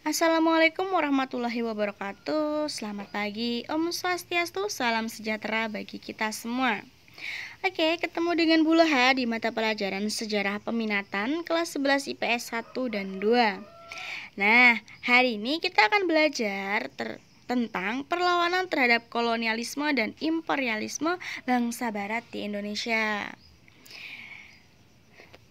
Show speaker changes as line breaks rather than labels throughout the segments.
Assalamualaikum warahmatullahi wabarakatuh. Selamat pagi, Om Swastiastu, salam sejahtera bagi kita semua. Oke, ketemu dengan Bu Leha di mata pelajaran Sejarah Peminatan kelas 11 IPS 1 dan 2. Nah, hari ini kita akan belajar tentang perlawanan terhadap kolonialisme dan imperialisme bangsa barat di Indonesia.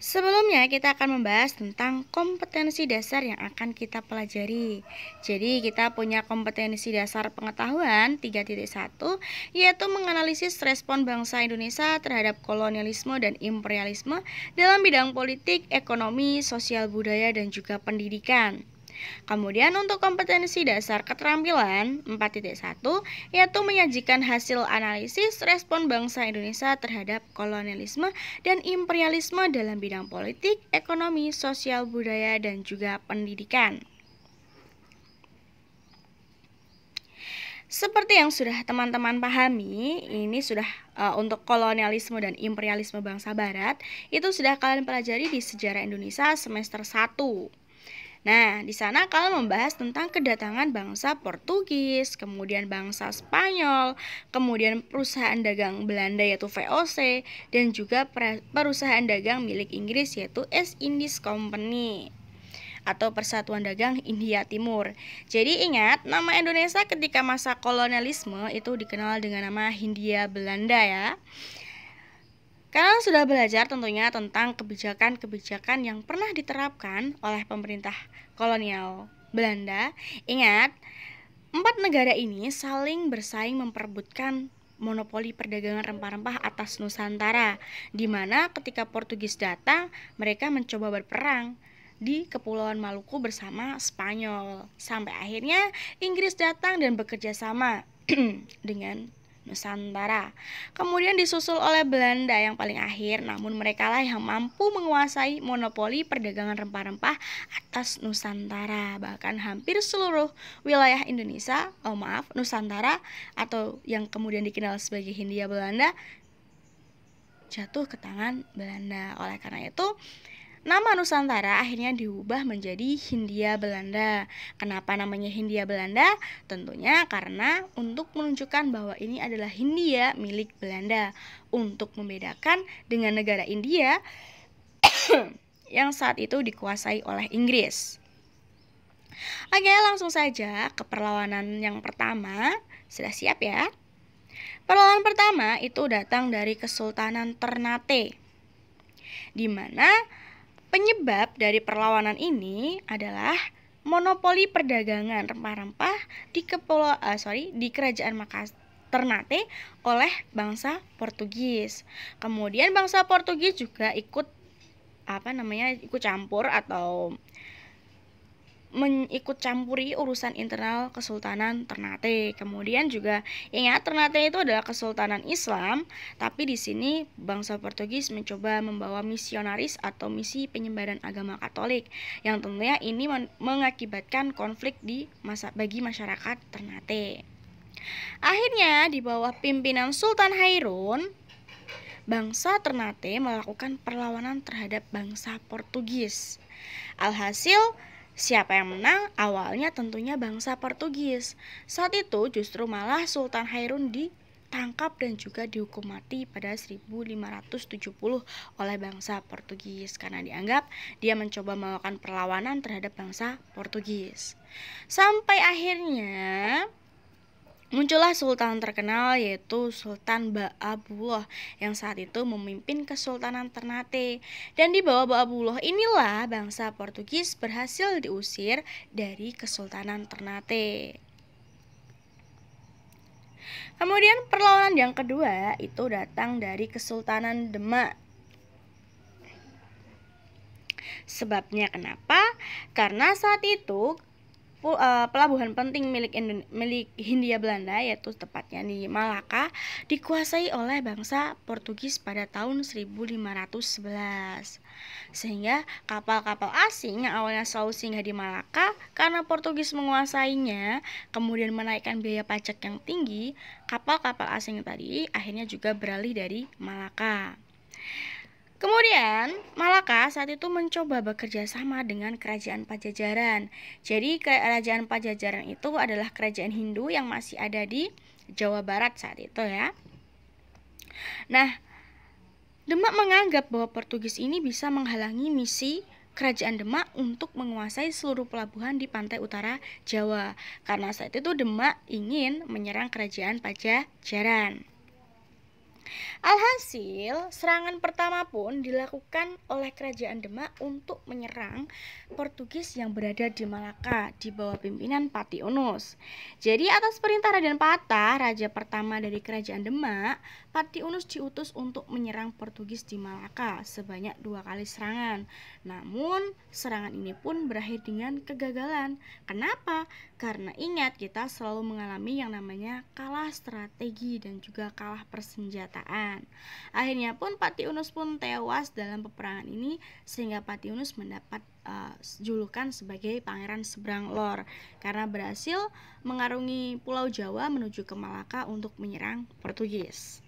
Sebelumnya kita akan membahas tentang kompetensi dasar yang akan kita pelajari. Jadi kita punya kompetensi dasar pengetahuan 3.1 yaitu menganalisis respon bangsa Indonesia terhadap kolonialisme dan imperialisme dalam bidang politik, ekonomi, sosial budaya dan juga pendidikan. Kemudian untuk kompetensi dasar keterampilan 4.1 yaitu menyajikan hasil analisis respon bangsa Indonesia terhadap kolonialisme dan imperialisme dalam bidang politik, ekonomi, sosial budaya dan juga pendidikan. Seperti yang sudah teman-teman pahami, ini sudah untuk kolonialisme dan imperialisme bangsa barat itu sudah kalian pelajari di Sejarah Indonesia semester 1. Nah, di sana kalian membahas tentang kedatangan bangsa Portugis, kemudian bangsa Spanyol, kemudian perusahaan dagang Belanda yaitu VOC, dan juga perusahaan dagang milik Inggris yaitu East Indies Company atau Persatuan Dagang India Timur. Jadi ingat, nama Indonesia ketika masa kolonialisme itu dikenal dengan nama Hindia Belanda ya. Kalian sudah belajar tentunya tentang kebijakan-kebijakan yang pernah diterapkan oleh pemerintah kolonial Belanda. Ingat, 4 negara ini saling bersaing memperebutkan monopoli perdagangan rempah-rempah atas Nusantara, di mana ketika Portugis datang, mereka mencoba berperang di Kepulauan Maluku bersama Spanyol. Sampai akhirnya Inggris datang dan bekerja sama dengan Nusantara. Kemudian disusul oleh Belanda yang paling akhir, namun mereka lah yang mampu menguasai monopoli perdagangan rempah-rempah atas Nusantara. Bahkan hampir seluruh wilayah Indonesia, Nusantara atau yang kemudian dikenal sebagai Hindia Belanda jatuh ke tangan Belanda. Oleh karena itu, nama Nusantara akhirnya diubah menjadi Hindia Belanda. Kenapa namanya Hindia Belanda? Tentunya karena untuk menunjukkan bahwa ini adalah Hindia milik Belanda, untuk membedakan dengan negara India yang saat itu dikuasai oleh Inggris. Oke, langsung saja ke perlawanan yang pertama. Sudah siap ya? Perlawanan pertama itu datang dari Kesultanan Ternate, di mana penyebab dari perlawanan ini adalah monopoli perdagangan rempah-rempah di Kerajaan Makassar Ternate oleh bangsa Portugis. Kemudian bangsa Portugis juga ikut campur atau ikut campuri urusan internal Kesultanan Ternate. Kemudian juga ingat, Ternate itu adalah kesultanan Islam, tapi di sini bangsa Portugis mencoba membawa misionaris atau misi penyebaran agama Katolik, yang tentunya ini mengakibatkan konflik bagi masyarakat Ternate. Akhirnya di bawah pimpinan Sultan Hairun, bangsa Ternate melakukan perlawanan terhadap bangsa Portugis. Alhasil, siapa yang menang? Awalnya tentunya bangsa Portugis. Saat itu justru malah Sultan Hairun ditangkap dan juga dihukum mati pada 1570 oleh bangsa Portugis karena dianggap dia mencoba melakukan perlawanan terhadap bangsa Portugis. Sampai akhirnya muncullah sultan terkenal yaitu Sultan Ba'abullah yang saat itu memimpin Kesultanan Ternate. Dan di bawah Ba'abullah inilah bangsa Portugis berhasil diusir dari Kesultanan Ternate. Kemudian perlawanan yang kedua itu datang dari Kesultanan Demak. Sebabnya kenapa? Karena saat itu pelabuhan penting milik Hindia Belanda, yaitu tepatnya di Malaka, dikuasai oleh bangsa Portugis pada tahun 1511. Sehingga kapal-kapal asing yang awalnya selalu singgah di Malaka, karena Portugis menguasainya, kemudian menaikkan biaya pajak yang tinggi, kapal-kapal asing tadi akhirnya juga beralih dari Malaka. Kemudian, Malaka saat itu mencoba bekerja sama dengan kerajaan Pajajaran. Jadi, kerajaan Pajajaran itu adalah kerajaan Hindu yang masih ada di Jawa Barat saat itu ya. Nah, Demak menganggap bahwa Portugis ini bisa menghalangi misi kerajaan Demak untuk menguasai seluruh pelabuhan di pantai utara Jawa. Karena saat itu Demak ingin menyerang kerajaan Pajajaran. Alhasil, serangan pertama pun dilakukan oleh kerajaan Demak untuk menyerang Portugis yang berada di Malaka di bawah pimpinan Pati Unus. Jadi atas perintah Raden Patah, raja pertama dari kerajaan Demak, Pati Unus diutus untuk menyerang Portugis di Malaka sebanyak 2 kali serangan. Namun, serangan ini pun berakhir dengan kegagalan. Kenapa? Karena ingat, kita selalu mengalami yang namanya kalah strategi dan juga kalah persenjataan. Akhirnya pun Pati Unus pun tewas dalam peperangan ini, sehingga Pati Unus mendapat julukan sebagai Pangeran Seberang Lor karena berhasil mengarungi Pulau Jawa menuju ke Malaka untuk menyerang Portugis.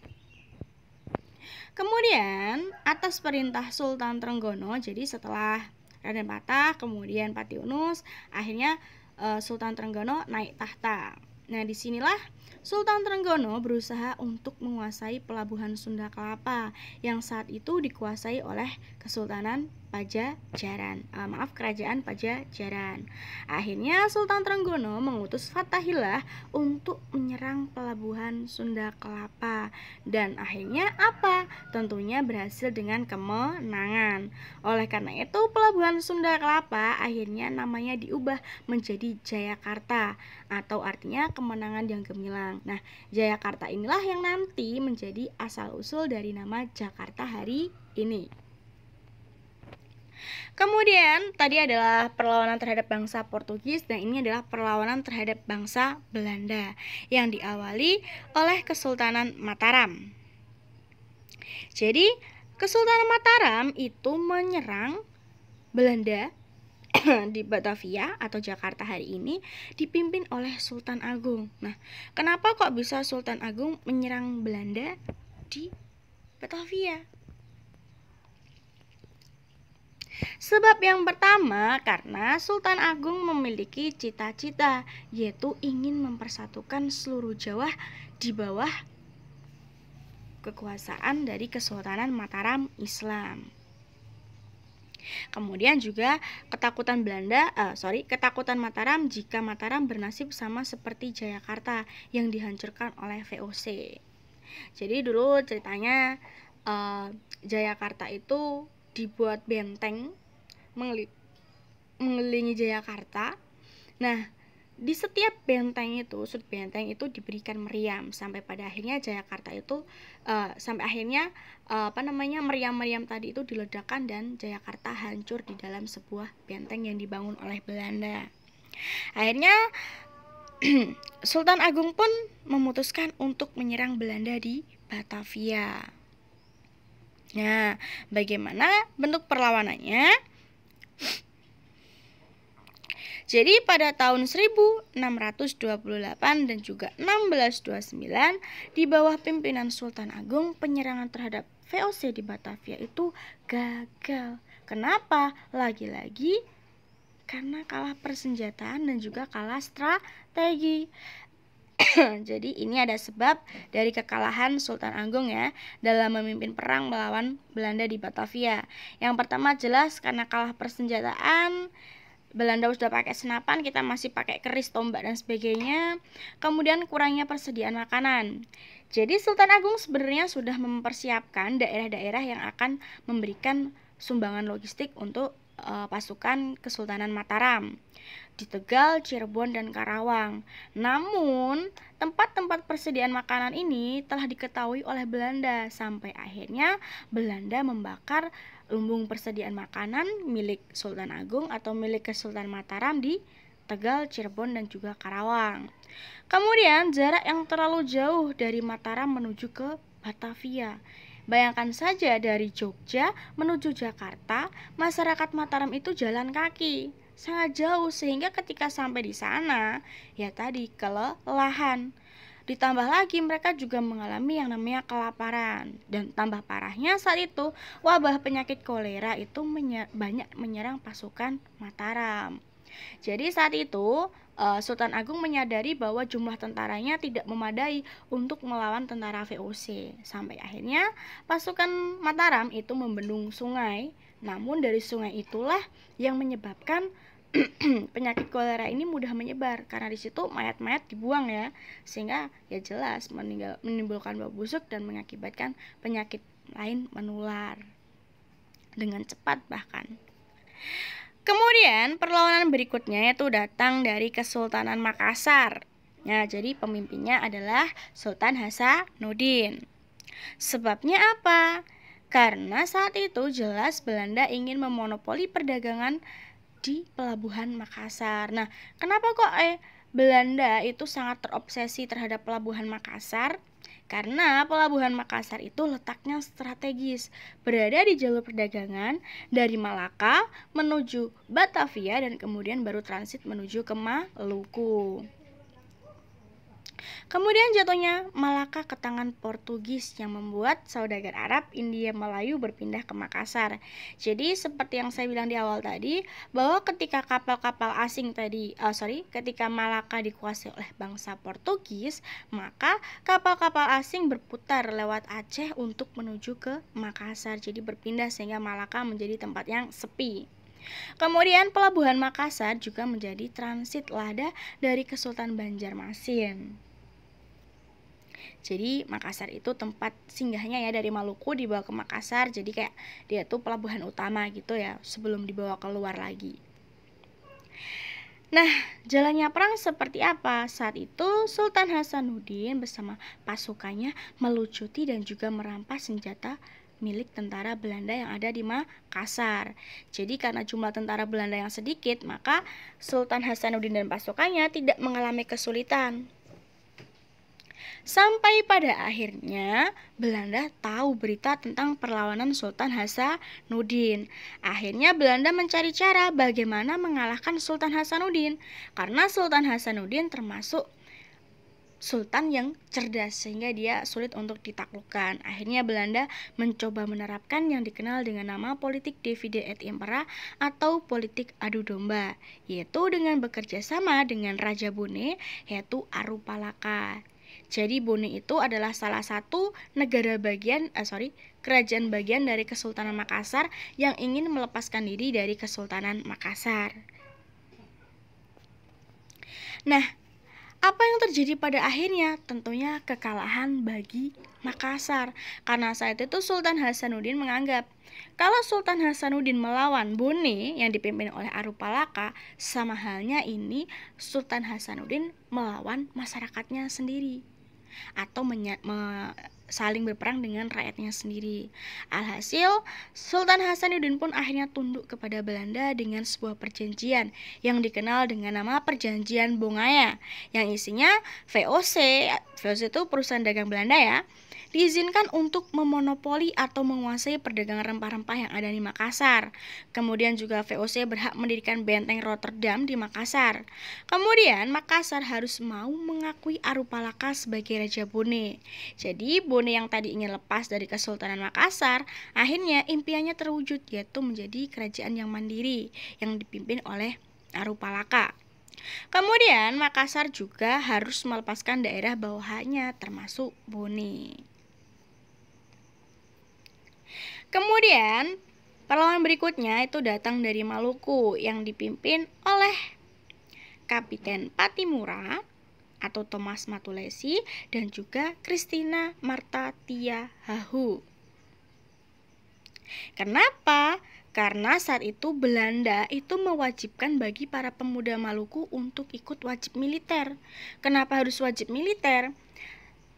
Kemudian atas perintah Sultan Trenggono, jadi setelah Raden Patah, kemudian Pati Unus, akhirnya Sultan Trenggono naik tahta. Nah, disinilah Sultan Trenggono berusaha untuk menguasai pelabuhan Sunda Kelapa yang saat itu dikuasai oleh Kesultanan Pajajaran, kerajaan Pajajaran. Akhirnya Sultan Trenggono mengutus Fathahillah untuk menyerang pelabuhan Sunda Kelapa dan akhirnya apa? Tentunya berhasil dengan kemenangan. Oleh karena itu pelabuhan Sunda Kelapa akhirnya namanya diubah menjadi Jayakarta atau artinya kemenangan yang gemilang. Nah, Jayakarta inilah yang nanti menjadi asal-usul dari nama Jakarta hari ini. Kemudian tadi adalah perlawanan terhadap bangsa Portugis dan ini adalah perlawanan terhadap bangsa Belanda yang diawali oleh Kesultanan Mataram. Jadi Kesultanan Mataram itu menyerang Belanda di Batavia atau Jakarta hari ini dipimpin oleh Sultan Agung. Nah, kenapa kok bisa Sultan Agung menyerang Belanda di Batavia? Sebab yang pertama, karena Sultan Agung memiliki cita-cita, yaitu ingin mempersatukan seluruh Jawa di bawah kekuasaan dari Kesultanan Mataram Islam. Kemudian juga ketakutan ketakutan Mataram jika Mataram bernasib sama seperti Jayakarta yang dihancurkan oleh VOC. Jadi dulu ceritanya Jayakarta itu dibuat benteng mengelilingi Jayakarta. Nah, di setiap benteng itu, sudut benteng itu diberikan meriam sampai pada akhirnya Jayakarta itu meriam-meriam tadi itu diledakkan dan Jayakarta hancur di dalam sebuah benteng yang dibangun oleh Belanda. Akhirnya Sultan Agung pun memutuskan untuk menyerang Belanda di Batavia. Nah, bagaimana bentuk perlawanannya? Jadi pada tahun 1628 dan juga 1629 di bawah pimpinan Sultan Agung, penyerangan terhadap VOC di Batavia itu gagal. Kenapa? Lagi-lagi karena kalah persenjataan dan juga kalah strategi. Jadi ini ada sebab dari kekalahan Sultan Agung ya dalam memimpin perang melawan Belanda di Batavia. Yang pertama jelas karena kalah persenjataan, Belanda sudah pakai senapan, kita masih pakai keris, tombak dan sebagainya. Kemudian kurangnya persediaan makanan. Jadi Sultan Agung sebenarnya sudah mempersiapkan daerah-daerah yang akan memberikan sumbangan logistik untuk pasukan Kesultanan Mataram di Tegal, Cirebon, dan Karawang. Namun, tempat-tempat persediaan makanan ini telah diketahui oleh Belanda sampai akhirnya Belanda membakar lumbung persediaan makanan milik Sultan Agung atau milik Kesultanan Mataram di Tegal, Cirebon, dan juga Karawang. Kemudian, jarak yang terlalu jauh dari Mataram menuju ke Batavia. Bayangkan saja dari Jogja menuju Jakarta, masyarakat Mataram itu jalan kaki, sangat jauh sehingga ketika sampai di sana, ya tadi kelelahan. Ditambah lagi mereka juga mengalami yang namanya kelaparan. Dan tambah parahnya saat itu wabah penyakit kolera itu banyak menyerang pasukan Mataram. Jadi saat itu Sultan Agung menyadari bahwa jumlah tentaranya tidak memadai untuk melawan tentara VOC. Sampai akhirnya pasukan Mataram itu membendung sungai. Namun dari sungai itulah yang menyebabkan penyakit kolera ini mudah menyebar, karena di situ mayat-mayat dibuang ya, sehingga ya jelas menimbulkan bau busuk dan mengakibatkan penyakit lain menular dengan cepat bahkan. Kemudian perlawanan berikutnya yaitu datang dari Kesultanan Makassar. Nah, jadi pemimpinnya adalah Sultan Hasanuddin. Sebabnya apa? Karena saat itu jelas Belanda ingin memonopoli perdagangan di pelabuhan Makassar. Nah, kenapa kok Belanda itu sangat terobsesi terhadap pelabuhan Makassar? Karena pelabuhan Makassar itu letaknya strategis, berada di jalur perdagangan dari Malaka menuju Batavia dan kemudian baru transit menuju ke Maluku. Kemudian jatuhnya Malaka ke tangan Portugis yang membuat saudagar Arab, India, Melayu berpindah ke Makassar. Jadi seperti yang saya bilang di awal tadi, bahwa ketika kapal-kapal asing ketika Malaka dikuasai oleh bangsa Portugis, maka kapal-kapal asing berputar lewat Aceh untuk menuju ke Makassar. Jadi berpindah sehingga Malaka menjadi tempat yang sepi. Kemudian pelabuhan Makassar juga menjadi transit lada dari Kesultanan Banjarmasin. Jadi Makassar itu tempat singgahnya ya, dari Maluku dibawa ke Makassar. Jadi kayak dia tuh pelabuhan utama gitu ya, sebelum dibawa keluar lagi. Nah, jalannya perang seperti apa? Saat itu Sultan Hasanuddin bersama pasukannya melucuti dan juga merampas senjata milik tentara Belanda yang ada di Makassar. Jadi karena jumlah tentara Belanda yang sedikit, maka Sultan Hasanuddin dan pasukannya tidak mengalami kesulitan. Sampai pada akhirnya Belanda tahu berita tentang perlawanan Sultan Hasanuddin. Akhirnya Belanda mencari cara bagaimana mengalahkan Sultan Hasanuddin, karena Sultan Hasanuddin termasuk sultan yang cerdas sehingga dia sulit untuk ditaklukkan. Akhirnya Belanda mencoba menerapkan yang dikenal dengan nama politik divide et impera atau politik adu domba, yaitu dengan bekerja sama dengan Raja Bone yaitu Arupalaka. Jadi Bone itu adalah salah satu kerajaan bagian dari Kesultanan Makassar yang ingin melepaskan diri dari Kesultanan Makassar. Nah, apa yang terjadi pada akhirnya? Tentunya kekalahan bagi Makassar. Karena saat itu Sultan Hasanuddin menganggap kalau Sultan Hasanuddin melawan Bone yang dipimpin oleh Arupalaka, sama halnya ini Sultan Hasanuddin melawan masyarakatnya sendiri atau saling berperang dengan rakyatnya sendiri. Alhasil, Sultan Hasanuddin pun akhirnya tunduk kepada Belanda dengan sebuah perjanjian yang dikenal dengan nama Perjanjian Bongaya, yang isinya VOC itu perusahaan dagang Belanda ya, diizinkan untuk memonopoli atau menguasai perdagangan rempah-rempah yang ada di Makassar. Kemudian juga VOC berhak mendirikan benteng Rotterdam di Makassar. Kemudian Makassar harus mau mengakui Arupalaka sebagai Raja Bone. Jadi Bone yang tadi ingin lepas dari Kesultanan Makassar, akhirnya impiannya terwujud, yaitu menjadi kerajaan yang mandiri yang dipimpin oleh Arupalaka. Kemudian Makassar juga harus melepaskan daerah bawahannya termasuk Bone. Kemudian perlawanan berikutnya itu datang dari Maluku yang dipimpin oleh Kapiten Patimura atau Thomas Matulesi dan juga Christina Marta Tia Hahu. Kenapa? Karena saat itu Belanda itu mewajibkan bagi para pemuda Maluku untuk ikut wajib militer. Kenapa harus wajib militer?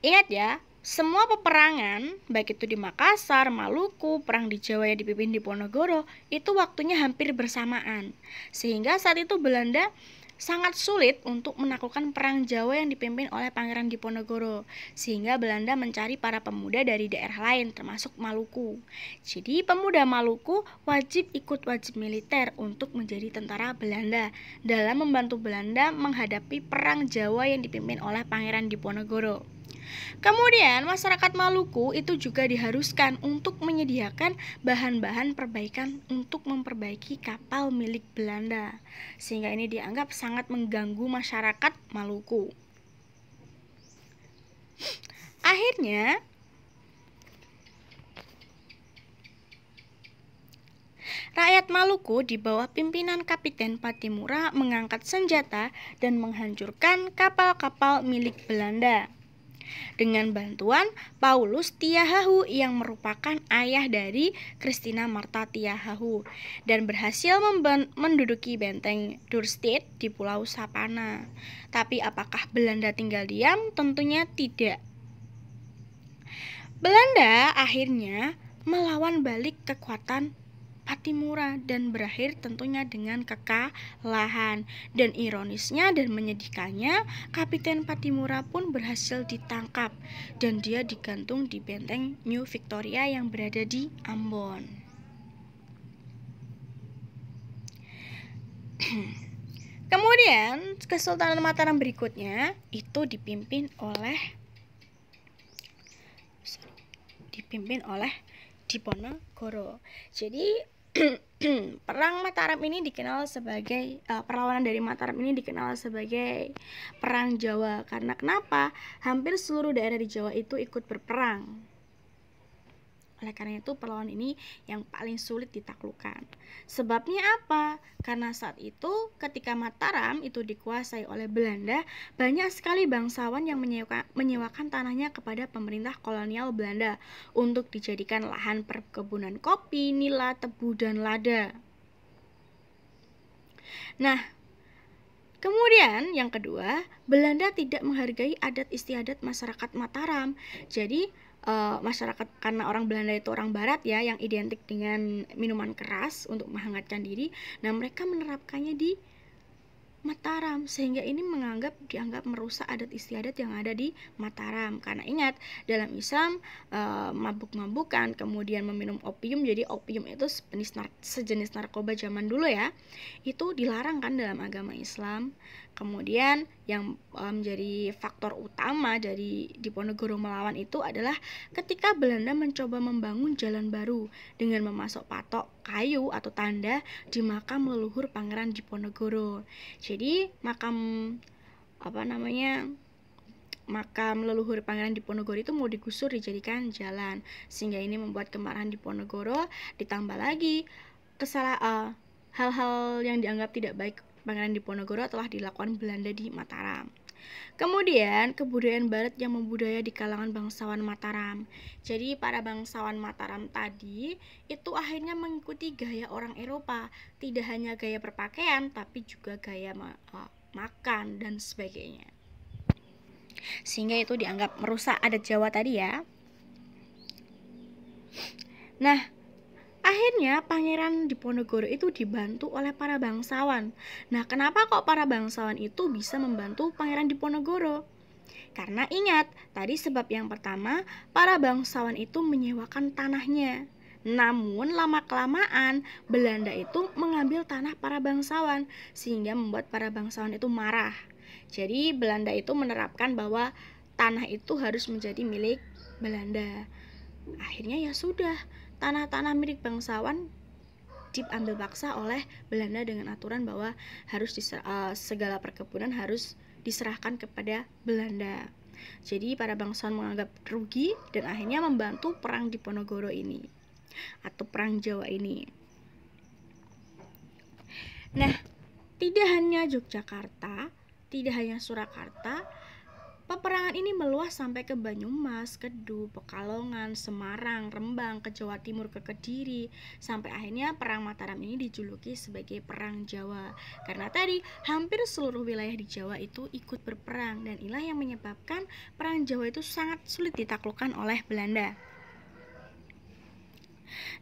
Ingat ya, semua peperangan, baik itu di Makassar, Maluku, perang di Jawa yang dipimpin Diponegoro, itu waktunya hampir bersamaan. Sehingga saat itu Belanda sangat sulit untuk menaklukkan perang Jawa yang dipimpin oleh Pangeran Diponegoro, sehingga Belanda mencari para pemuda dari daerah lain termasuk Maluku. Jadi pemuda Maluku wajib militer untuk menjadi tentara Belanda dalam membantu Belanda menghadapi perang Jawa yang dipimpin oleh Pangeran Diponegoro. Kemudian masyarakat Maluku itu juga diharuskan untuk menyediakan bahan-bahan perbaikan untuk memperbaiki kapal milik Belanda, sehingga ini dianggap sangat mengganggu masyarakat Maluku. Akhirnya rakyat Maluku di bawah pimpinan Kapiten Patimura mengangkat senjata dan menghancurkan kapal-kapal milik Belanda dengan bantuan Paulus Tiahahu yang merupakan ayah dari Christina Marta Tiahahu dan berhasil menduduki benteng Dorstad di Pulau Sapana. Tapi apakah Belanda tinggal diam? Tentunya tidak. Belanda akhirnya melawan balik kekuatan Patimura dan berakhir tentunya dengan kekalahan. Dan ironisnya dan menyedihkannya, Kapiten Patimura pun berhasil ditangkap dan dia digantung di benteng New Victoria yang berada di Ambon. Kemudian Kesultanan Mataram berikutnya itu dipimpin oleh Diponegoro. Jadi perang Mataram ini dikenal sebagai perlawanan dari Mataram ini dikenal sebagai perang Jawa karena kenapa? Hampir seluruh daerah di Jawa itu ikut berperang. Oleh karena itu perlawanan ini yang paling sulit ditaklukkan. Sebabnya apa? Karena saat itu ketika Mataram itu dikuasai oleh Belanda, banyak sekali bangsawan yang menyewakan tanahnya kepada pemerintah kolonial Belanda untuk dijadikan lahan perkebunan kopi, nila, tebu, dan lada. Nah, kemudian yang kedua, Belanda tidak menghargai adat istiadat masyarakat Mataram. Jadi masyarakat, karena orang Belanda itu orang barat ya, yang identik dengan minuman keras untuk menghangatkan diri. Nah, mereka menerapkannya di Mataram sehingga ini dianggap merusak adat istiadat yang ada di Mataram. Karena ingat, dalam Islam mabuk-mabukan kemudian meminum opium, jadi opium itu sejenis narkoba zaman dulu ya, itu dilarang kan dalam agama Islam. Kemudian yang menjadi faktor utama dari Diponegoro melawan itu adalah ketika Belanda mencoba membangun jalan baru dengan memasok patok kayu atau tanda di makam leluhur Pangeran Diponegoro. Jadi makam leluhur Pangeran Diponegoro itu mau digusur dijadikan jalan, sehingga ini membuat kemarahan Diponegoro. Ditambah lagi hal-hal yang dianggap tidak baik Pangeran Diponegoro telah dilakukan Belanda di Mataram. Kemudian kebudayaan barat yang membudaya di kalangan bangsawan Mataram. Jadi para bangsawan Mataram tadi itu akhirnya mengikuti gaya orang Eropa, tidak hanya gaya berpakaian tapi juga gaya makan dan sebagainya. Sehingga itu dianggap merusak adat Jawa tadi ya. Nah, akhirnya Pangeran Diponegoro itu dibantu oleh para bangsawan. Nah, kenapa kok para bangsawan itu bisa membantu Pangeran Diponegoro? Karena ingat, tadi sebab yang pertama, para bangsawan itu menyewakan tanahnya. Namun lama-kelamaan Belanda itu mengambil tanah para bangsawan sehingga membuat para bangsawan itu marah. Jadi Belanda itu menerapkan bahwa tanah itu harus menjadi milik Belanda. Akhirnya ya sudah, tanah-tanah milik bangsawan diambil paksa oleh Belanda dengan aturan bahwa harus segala perkebunan harus diserahkan kepada Belanda. Jadi para bangsawan menganggap rugi dan akhirnya membantu perang Diponegoro ini atau perang Jawa ini. Nah, tidak hanya Yogyakarta, tidak hanya Surakarta, peperangan ini meluas sampai ke Banyumas, Kedu, Pekalongan, Semarang, Rembang, ke Jawa Timur, ke Kediri, sampai akhirnya perang Mataram ini dijuluki sebagai perang Jawa. Karena tadi hampir seluruh wilayah di Jawa itu ikut berperang dan inilah yang menyebabkan perang Jawa itu sangat sulit ditaklukkan oleh Belanda.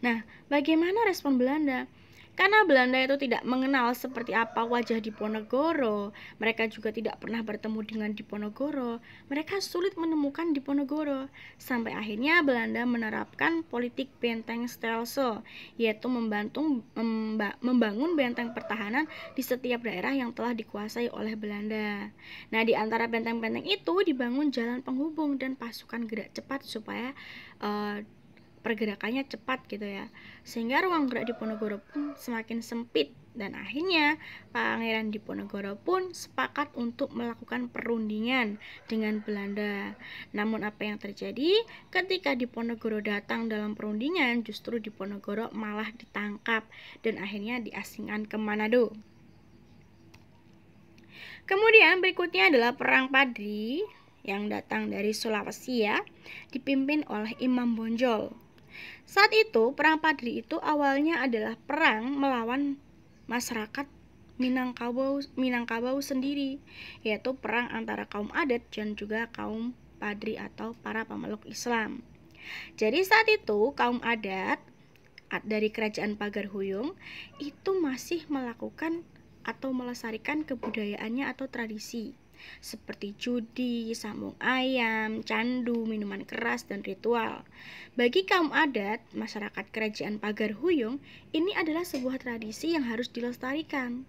Nah, bagaimana respon Belanda? Karena Belanda itu tidak mengenal seperti apa wajah Diponegoro, mereka juga tidak pernah bertemu dengan Diponegoro, mereka sulit menemukan Diponegoro. Sampai akhirnya Belanda menerapkan politik benteng stelsel, yaitu membangun benteng pertahanan di setiap daerah yang telah dikuasai oleh Belanda. Nah, di antara benteng-benteng itu dibangun jalan penghubung dan pasukan gerak cepat supaya pergerakannya cepat gitu ya, sehingga ruang gerak Diponegoro pun semakin sempit dan akhirnya Pangeran Diponegoro pun sepakat untuk melakukan perundingan dengan Belanda. Namun apa yang terjadi ketika Diponegoro datang dalam perundingan, justru Diponegoro malah ditangkap dan akhirnya diasingkan ke Manado. Kemudian berikutnya adalah Perang Padri yang datang dari Sulawesi ya, dipimpin oleh Imam Bonjol. Saat itu, Perang Padri itu awalnya adalah perang melawan masyarakat Minangkabau sendiri, yaitu perang antara kaum adat dan juga kaum Padri atau para pemeluk Islam. Jadi saat itu, kaum adat dari kerajaan Pagar Huyung itu masih melakukan atau melestarikan kebudayaannya atau tradisi seperti judi, sambung ayam, candu, minuman keras, dan ritual. Bagi kaum adat, masyarakat kerajaan Pagar Huyung, ini adalah sebuah tradisi yang harus dilestarikan.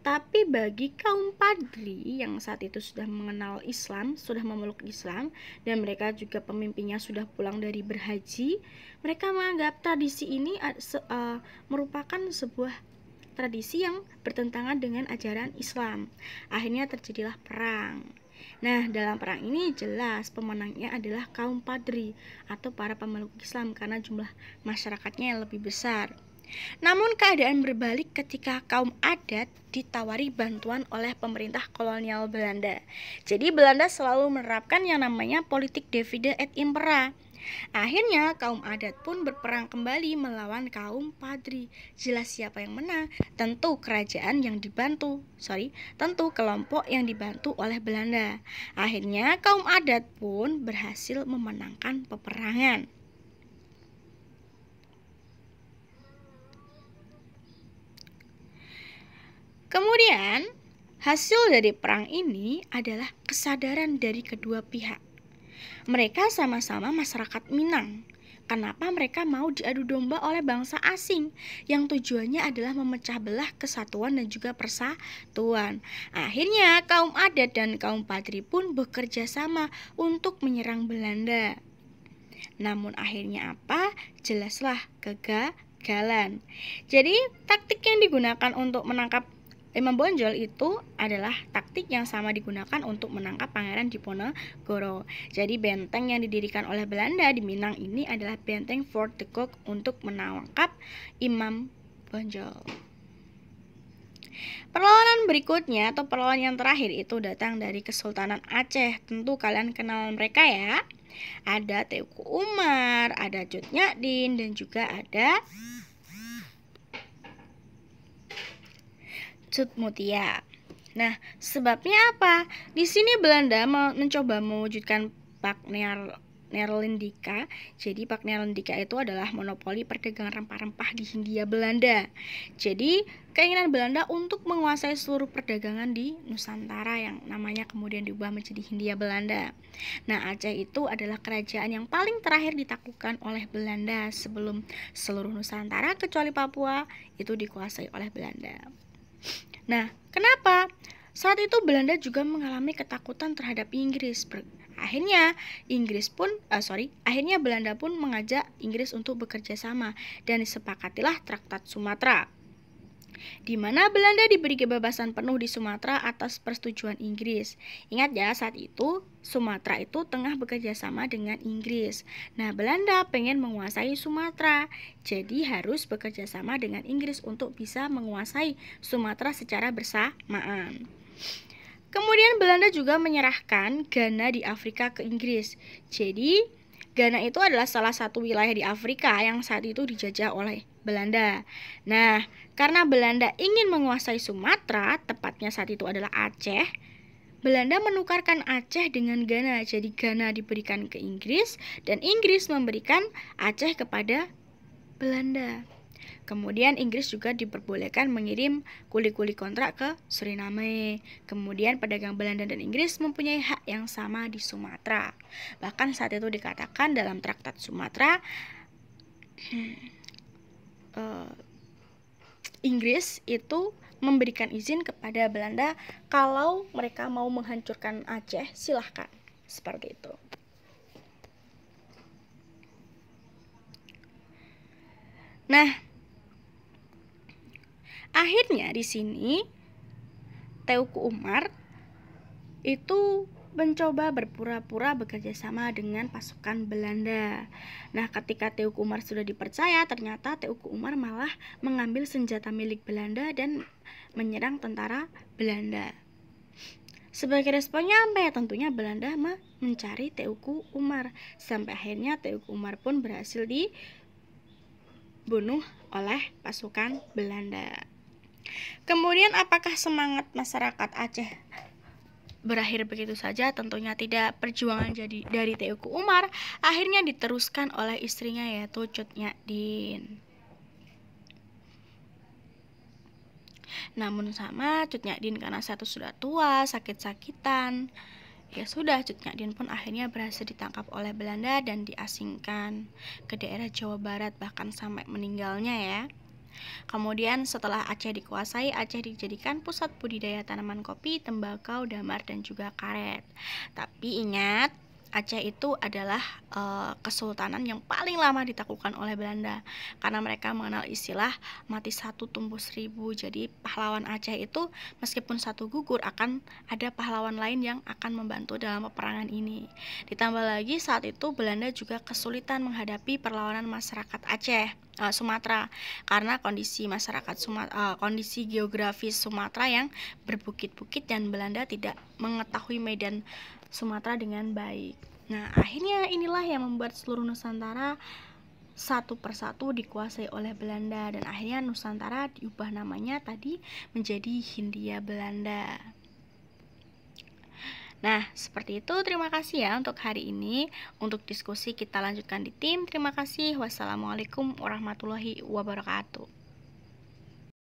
Tapi bagi kaum Padri yang saat itu sudah mengenal Islam, sudah memeluk Islam, dan mereka juga pemimpinnya sudah pulang dari berhaji, mereka menganggap tradisi ini merupakan sebuah tradisi yang bertentangan dengan ajaran Islam. Akhirnya terjadilah perang. Nah, dalam perang ini jelas pemenangnya adalah kaum Padri atau para pemeluk Islam karena jumlah masyarakatnya yang lebih besar. Namun keadaan berbalik ketika kaum adat ditawari bantuan oleh pemerintah kolonial Belanda. Jadi Belanda selalu menerapkan yang namanya politik divide et impera. Akhirnya kaum adat pun berperang kembali melawan kaum Padri. Jelas siapa yang menang? Tentu kelompok yang dibantu oleh Belanda. Akhirnya kaum adat pun berhasil memenangkan peperangan. Kemudian hasil dari perang ini adalah kesadaran dari kedua pihak. Mereka sama-sama masyarakat Minang. Kenapa mereka mau diadu domba oleh bangsa asing yang tujuannya adalah memecah belah kesatuan dan juga persatuan. Akhirnya kaum adat dan kaum Padri pun bekerja sama untuk menyerang Belanda. Namun akhirnya apa? Jelaslah kegagalan. Jadi taktik yang digunakan untuk menangkap Imam Bonjol itu adalah taktik yang sama digunakan untuk menangkap Pangeran Diponegoro. Jadi benteng yang didirikan oleh Belanda di Minang ini adalah benteng Fort de Cook untuk menangkap Imam Bonjol. Perlawanan berikutnya atau perlawanan yang terakhir itu datang dari Kesultanan Aceh. Tentu kalian kenal mereka ya. Ada Teuku Umar, ada Cut Nyak-Dien, dan juga ada Cut Mutia. Nah, sebabnya apa? Di sini Belanda mencoba mewujudkan Pak Neerlandika. Jadi Pak Neerlandika itu adalah monopoli perdagangan rempah-rempah di Hindia Belanda. Jadi keinginan Belanda untuk menguasai seluruh perdagangan di Nusantara yang namanya kemudian diubah menjadi Hindia Belanda. Nah, Aceh itu adalah kerajaan yang paling terakhir ditaklukkan oleh Belanda sebelum seluruh Nusantara kecuali Papua itu dikuasai oleh Belanda. Nah, kenapa? Saat itu Belanda juga mengalami ketakutan terhadap Inggris. Akhirnya Belanda pun mengajak Inggris untuk bekerja sama dan disepakatilah Traktat Sumatera, di mana Belanda diberi kebebasan penuh di Sumatera atas persetujuan Inggris. Ingat ya, saat itu Sumatera itu tengah bekerja sama dengan Inggris. Nah, Belanda pengen menguasai Sumatera, jadi harus bekerja sama dengan Inggris untuk bisa menguasai Sumatera secara bersamaan. Kemudian Belanda juga menyerahkan Ghana di Afrika ke Inggris. Jadi Ghana itu adalah salah satu wilayah di Afrika yang saat itu dijajah oleh Belanda. Nah, karena Belanda ingin menguasai Sumatera, tepatnya saat itu adalah Aceh, Belanda menukarkan Aceh dengan Ghana. Jadi Ghana diberikan ke Inggris dan Inggris memberikan Aceh kepada Belanda. Kemudian Inggris juga diperbolehkan mengirim kuli-kuli kontrak ke Suriname. Kemudian pedagang Belanda dan Inggris mempunyai hak yang sama di Sumatera. Bahkan saat itu dikatakan dalam Traktat Sumatera, Inggris itu memberikan izin kepada Belanda kalau mereka mau menghancurkan Aceh, silahkan. Seperti itu. Nah, akhirnya di sini Teuku Umar itu mencoba berpura-pura bekerja sama dengan pasukan Belanda. Nah, ketika Teuku Umar sudah dipercaya, ternyata Teuku Umar malah mengambil senjata milik Belanda dan menyerang tentara Belanda. Sebagai responnya apa ya? Tentunya Belanda mencari Teuku Umar. Sampai akhirnya Teuku Umar pun berhasil dibunuh oleh pasukan Belanda. Kemudian apakah semangat masyarakat Aceh berakhir begitu saja? Tentunya tidak. Perjuangan dari Teuku Umar akhirnya diteruskan oleh istrinya, yaitu Cut Nyak-dien. Namun sama Cut Nyak-dien karena satu sudah tua, sakit-sakitan, ya sudah, Cut Nyak-dien pun akhirnya berhasil ditangkap oleh Belanda dan diasingkan ke daerah Jawa Barat, bahkan sampai meninggalnya ya. Kemudian setelah Aceh dikuasai, Aceh dijadikan pusat budidaya tanaman kopi, tembakau, damar, dan juga karet. Tapi ingat, Aceh itu adalah kesultanan yang paling lama ditaklukkan oleh Belanda, karena mereka mengenal istilah mati satu tumbuh seribu. Jadi pahlawan Aceh itu meskipun satu gugur, akan ada pahlawan lain yang akan membantu dalam peperangan ini. Ditambah lagi saat itu Belanda juga kesulitan menghadapi perlawanan masyarakat Sumatera, karena kondisi kondisi geografis Sumatera yang berbukit-bukit dan Belanda tidak mengetahui medan Sumatera dengan baik. Nah, akhirnya inilah yang membuat seluruh Nusantara satu persatu dikuasai oleh Belanda, dan akhirnya Nusantara diubah namanya tadi menjadi Hindia Belanda. Nah, seperti itu. Terima kasih ya untuk hari ini. Untuk diskusi kita lanjutkan di tim. Terima kasih. Wassalamualaikum warahmatullahi wabarakatuh.